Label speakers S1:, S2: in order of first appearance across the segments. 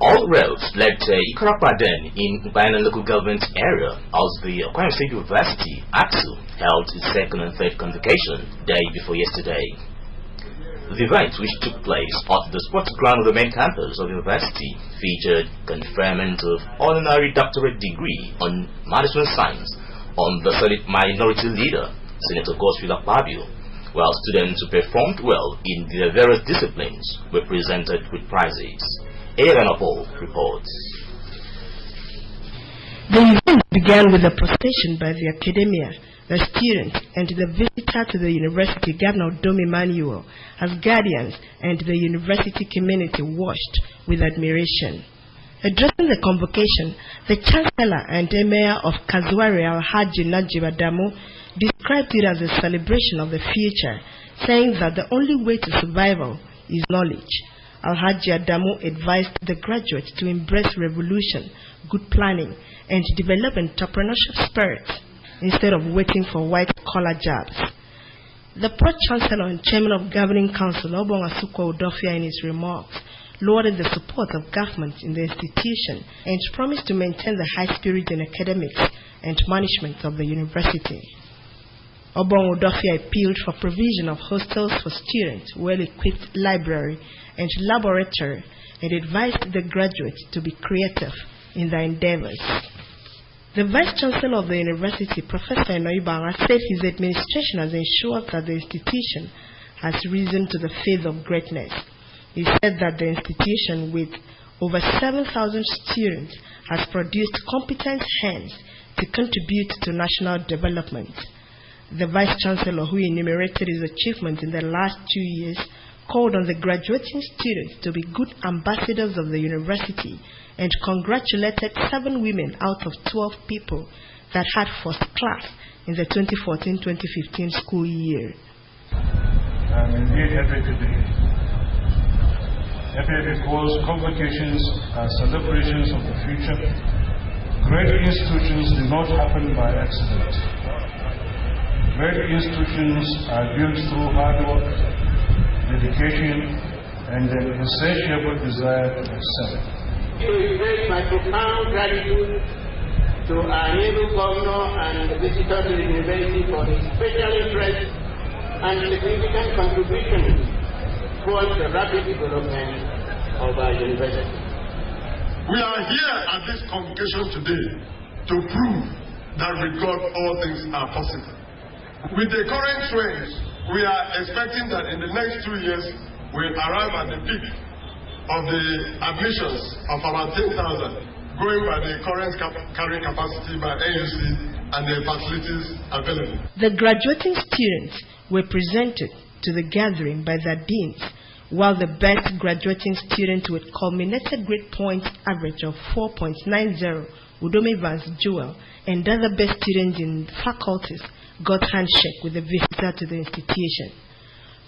S1: All roads led to Ikarapaden in Bayanan local government area as the Akwa Ibom State University, AKSU, held its second and third convocation day before yesterday. The event, which took place at the sports ground of the main campus of the university, featured conferment of honorary doctorate degree on management science on the Senate Minority Leader, Senator Godswill Akpabio, while students who performed well in their various disciplines were presented with prizes. Paul reports.
S2: The event began with a procession by the academia, the students, and the visitor to the university, Governor Dom Emmanuel, as guardians, and the university community watched with admiration. Addressing the convocation, the Chancellor and Mayor of Kazuari, Alhaji Najib Adamu, described it as a celebration of the future, saying that the only way to survival is knowledge. Alhaji Adamu advised the graduates to embrace revolution, good planning, and develop entrepreneurship spirit instead of waiting for white-collar jobs. The Pro-Chancellor and Chairman of Governing Council, Obong Asukwa Udofia, in his remarks, lauded the support of government in the institution and promised to maintain the high spirit in academics and management of the university. Obong Udofia appealed for provision of hostels for students, well-equipped library and laboratory, and advised the graduates to be creative in their endeavors. The Vice-Chancellor of the University, Professor Enoibanga, said his administration has ensured that the institution has risen to the phase of greatness. He said that the institution, with over 7,000 students, has produced competent hands to contribute to national development. The Vice-Chancellor, who enumerated his achievements in the last 2 years, called on the graduating students to be good ambassadors of the university and congratulated 7 women out of 12 people that had first class in the 2014-2015 school year.
S3: I'm indeed happy today. Happy because convocations are celebrations of the future. Great institutions do not happen by accident. Great institutions are built through hard work, dedication, and an insatiable desire to excel.
S4: I express my profound gratitude to our able governor and the visitor to the university for his special interest and significant contribution towards the rapid development of our university.
S5: We are here at this convocation today to prove that with God all things are possible. With the current trends, we are expecting that in the next 2 years, we'll arrive at the peak of the admissions of about 10,000, going by the current carrying capacity by AUC and the facilities available.
S2: The graduating students were presented to the gathering by their deans, while the best graduating student with culminated grade point average of 4.90, Udome Vance Jewel, and other best students in faculties got handshake with the visitor to the institution.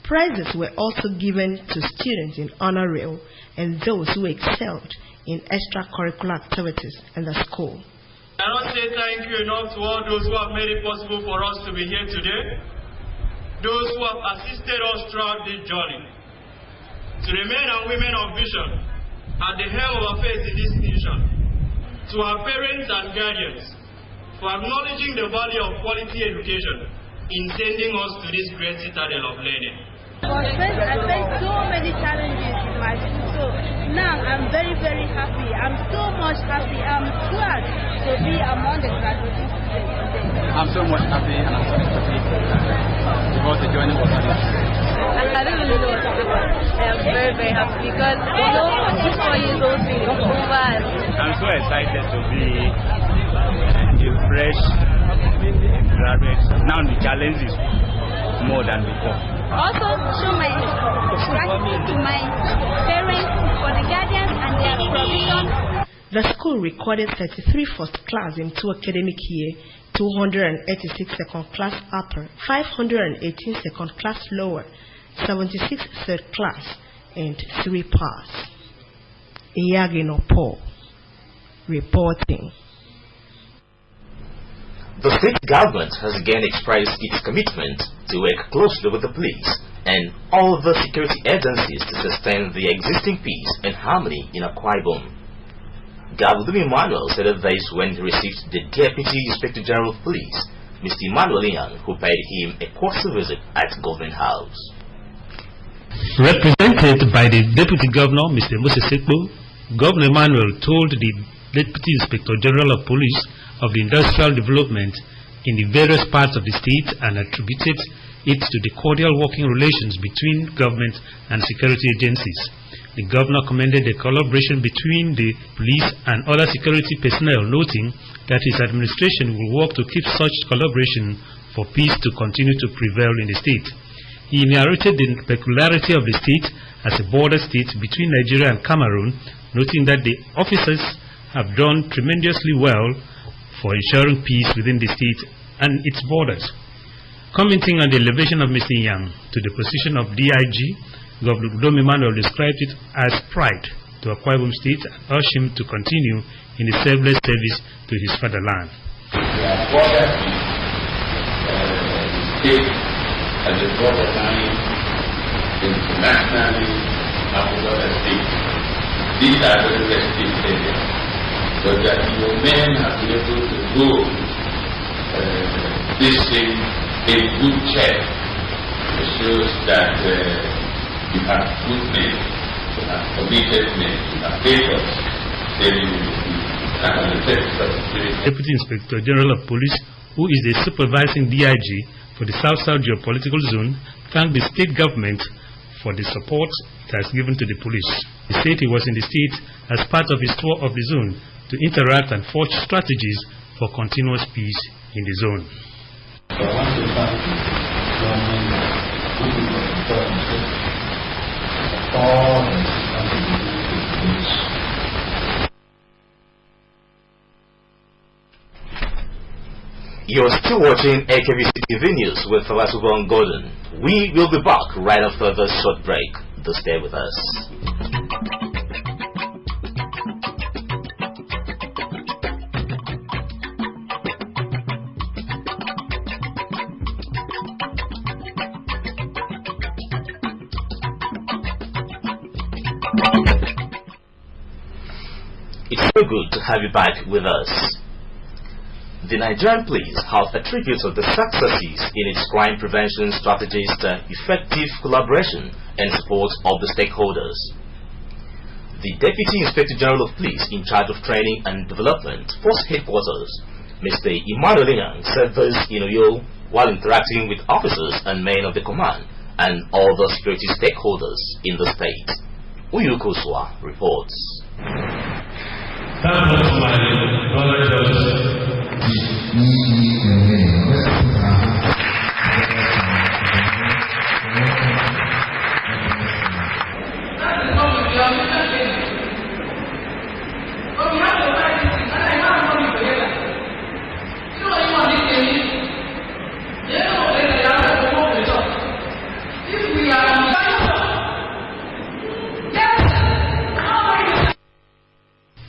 S2: Prizes were also given to students in honor roll and those who excelled in extracurricular activities in the school.
S6: I cannot say thank you enough to all those who have made it possible for us to be here today, those who have assisted us throughout this journey. To the men and women of vision at the helm of affairs in this nation, to our parents and guardians, for acknowledging the value of quality education in sending us to this great citadel of learning.
S7: I faced so many challenges in my school, so now I'm very, very happy. I'm so much happy. I'm glad to be among the graduating students today.
S8: I'm so much happy and I'm so happy because the journey was nice.
S7: I don't really know what to say, but I'm very, very happy because this 4 years old thing is over.
S8: I'm so excited to be fresh graduates. Now the challenge is more than before.
S7: Also show my gratitude to my parents for the guardians and their provision.
S2: The school recorded 33 first class in 2 academic year, 286 second class upper, 518 second class lower, 76 third class, and 3 pass. Iyagino Paul reporting.
S1: The state government has again expressed its commitment to work closely with the police and all the security agencies to sustain the existing peace and harmony in Akwa Ibom. Governor Emmanuel said this when he received the Deputy Inspector General of Police, Mr. Emmanuel Inyang, who paid him a courtesy visit at Government House.
S9: Represented by the Deputy Governor, Mr. Moses Sekbo, Governor Emmanuel told the Deputy Inspector General of Police of the industrial development in the various parts of the state and attributed it to the cordial working relations between government and security agencies. The governor commended the collaboration between the police and other security personnel, noting that his administration will work to keep such collaboration for peace to continue to prevail in the state. He narrated the peculiarity of the state as a border state between Nigeria and Cameroon, noting that the officers have done tremendously well for ensuring peace within the state and its borders. Commenting on the elevation of Mr. Inyang to the position of DIG, Governor Dom Emmanuel described it as pride to Akwa Ibom State and urged him to continue in the selfless service to his fatherland.
S10: The border state as a borderline internationally African state. These are very restricted areas, but that your men have been able to go this thing a good check. It shows that you have good men, you have committed men, you have papers, then you have an effective.
S9: Deputy Inspector General of Police, who is the supervising DIG for the South-South geopolitical zone, thanked the state government for the support it has given to the police. He said he was in the state as part of his tour of the zone to interact and forge strategies for continuous peace in the zone.
S10: So I want to thank the government, all the police.
S1: You're still watching AKBC TV News with Fawasuban Gordon. We will be back right after this short break. Do stay with us. It's so good to have you back with us. The Nigerian police have attributed the successes in its crime prevention strategies to effective collaboration and support of the stakeholders. The Deputy Inspector General of Police in charge of training and development, Force Headquarters, Mr. Emmanuel Inyang, said this in Oyo while interacting with officers and men of the command and other security stakeholders in the state. Uyukuswa reports.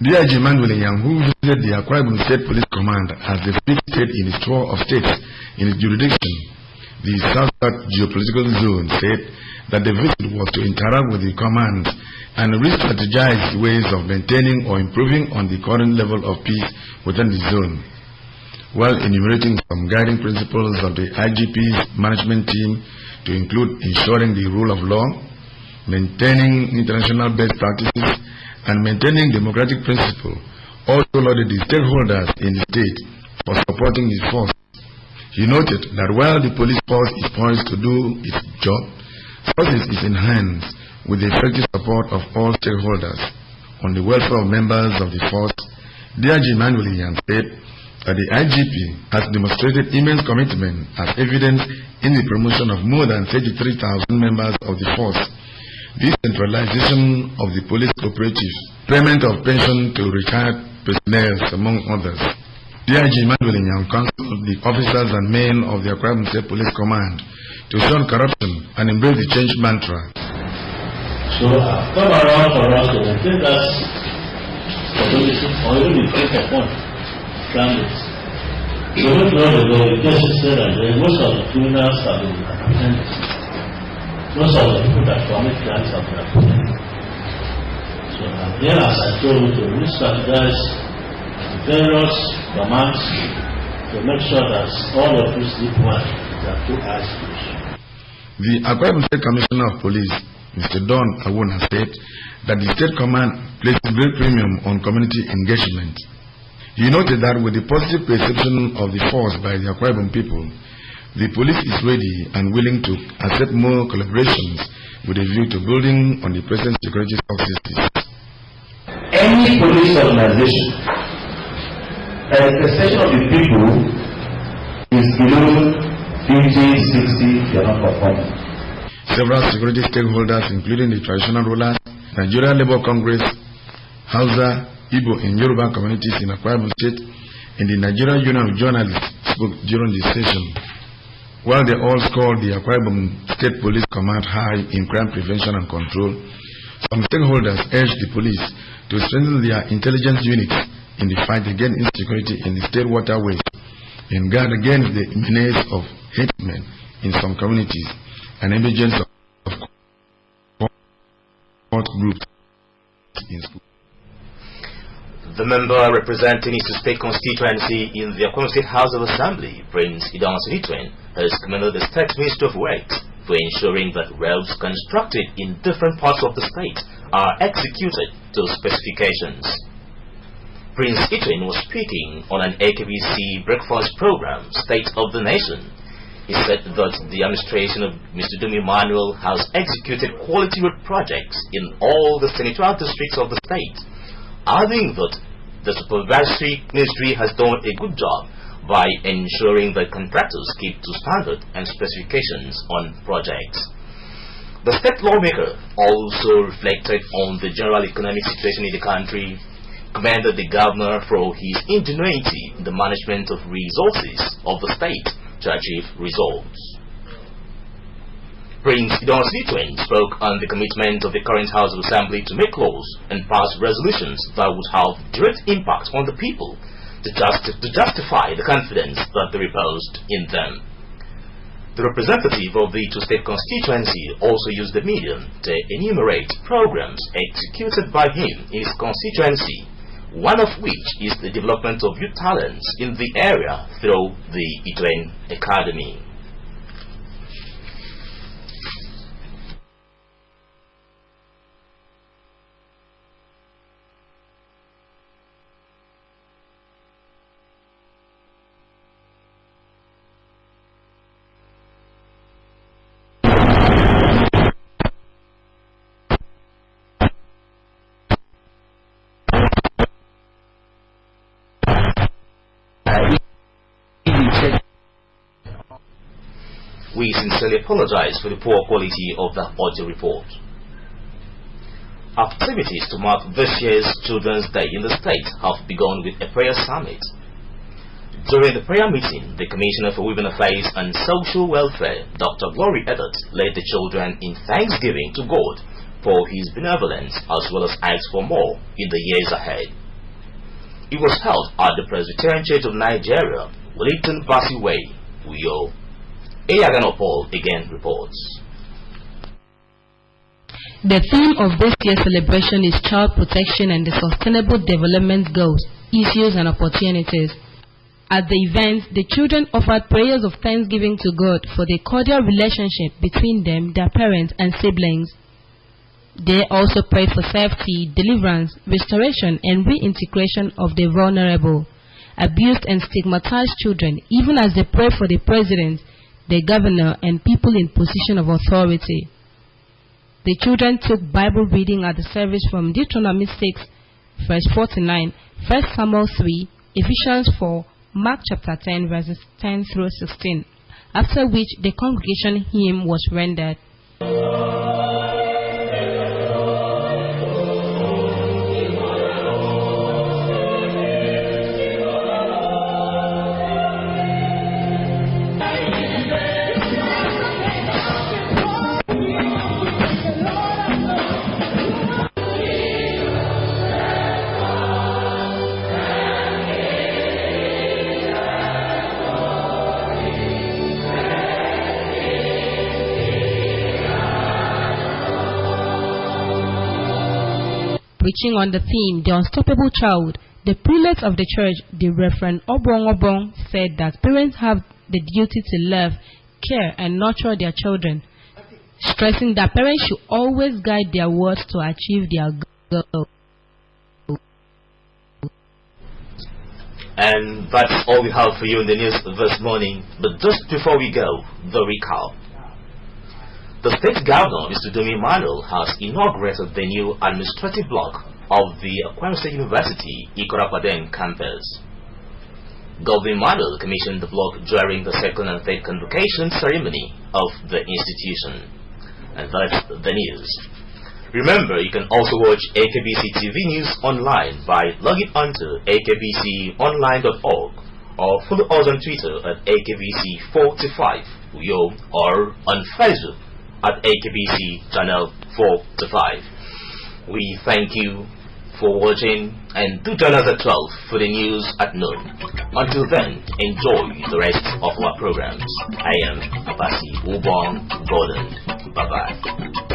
S5: DIG Emmanuel Inyang, who visited the Akwa Ibom State Police Command as the fifth state in its tour of states in its jurisdiction, the South-South geopolitical zone, said that the visit was to interact with the command and re-strategize ways of maintaining or improving on the current level of peace within the zone, while enumerating some guiding principles of the IGP's management team to include ensuring the rule of law, maintaining international best practices, and maintaining democratic principle. Also lauded the stakeholders in the state for supporting his force. He noted that while the police force is poised to do its job, forces is enhanced with the effective support of all stakeholders. On the welfare of members of the force, DIG Emmanuel Inyang said that the IGP has demonstrated immense commitment as evidenced in the promotion of more than 33,000 members of the force, decentralization of the police cooperatives, payment of pension to retired personnel, among others. DIG Emmanuel Inyang counseled the officers and men of the Akwa Ibom State Police Command to shun corruption and embrace the change mantra.
S11: So I've come around for us to maintain that stability or even improve upon standards. So not long ago, we just said that most of the criminals have been apprehended. Most of the people that commit crimes have been apprehended. So I've Then, as I told you, to re-strategize various commands to make sure that all of these sleep well are two eyes closed.
S12: The Akwa Ibom State Commissioner of Police, Mr. Don Awon, has said that the state command places great premium on community engagement. He noted that with the positive perception of the force by the Akwa Ibom people, the police is ready and willing to accept more collaborations with a view to building on the present security successes.
S13: Any police organization, a perception of the people is below 50, 60, they are not performing.
S12: Several security stakeholders, including the traditional rulers, Nigeria Labour Congress, Hausa, Igbo and Yoruba communities in Akwa Ibom State, and the Nigerian Union of Journalists spoke during the session. While they all scored the Akwa Ibom State Police Command high in crime prevention and control, some stakeholders urged the police to strengthen their intelligence units in the fight against insecurity in the state waterways and guard against the menace of herdsmen in some communities and emergence of court groups in school.
S1: The member representing his state constituency in the Akwa Ibom State House of Assembly, Prince Idon Sinitwen, has commended the State Ministry of Works for ensuring that roads constructed in different parts of the state are executed to specifications. Prince Itwen was speaking on an AKBC breakfast program, State of the Nation. He said that the administration of Mr. Dumi Manuel has executed quality road projects in all the senatorial districts of the state, adding that the supervisory ministry has done a good job by ensuring that contractors keep to standard and specifications on projects. The state lawmaker also reflected on the general economic situation in the country, commended the governor for his ingenuity in the management of resources of the state to achieve results. Prince Idon Sinitwen spoke on the commitment of the current House of Assembly to make laws and pass resolutions that would have direct impact on the people to justify the confidence that they reposed in them. The representative of the two-state constituency also used the medium to enumerate programs executed by him in his constituency, one of which is the development of youth talents in the area through the Itwen Academy. We sincerely apologize for the poor quality of the audio report. Activities to mark this year's Children's Day in the state have begun with a prayer summit. During the prayer meeting, the Commissioner for Women Affairs and Social Welfare, Dr. Glory Edert, led the children in thanksgiving to God for His benevolence as well as asked for more in the years ahead. It was held at the Presbyterian Church of Nigeria, Wellington Bassey Way, Uyo. Eyagano Paul again reports.
S14: The theme of this year's celebration is child protection and the sustainable development goals, issues and opportunities. At the event, the children offered prayers of thanksgiving to God for the cordial relationship between them, their parents and siblings. They also prayed for safety, deliverance, restoration and reintegration of the vulnerable, abused and stigmatized children, even as they prayed for the president, the governor and people in position of authority. The children took Bible reading at the service from Deuteronomy 6, verse 49, 1 Samuel 3, Ephesians 4, Mark chapter 10, verses 10 through 16, after which the congregation hymn was rendered. Preaching on the theme, The Unstoppable Child, the prelate of the church, the Reverend Obong, said that parents have the duty to love, care, and nurture their children, stressing that parents should always guide their words to achieve their goals.
S1: And that's all we have for you in the news this morning. But just before we go, the recap. The state governor, Mr. Domi Emmanuel, has inaugurated the new administrative block of the Akwa State University Ikoropaden campus. Governor Emmanuel commissioned the block during the second and third convocation ceremony of the institution. And that's the news. Remember, you can also watch AKBC TV News online by logging onto akbconline.org or follow us on Twitter at AKBC45 or on Facebook at AKBC Channel 45. We thank you for watching and do join us at 12 for the news at noon. Until then, enjoy the rest of our programs. I am Abasi Ubong Gordon. Bye-bye.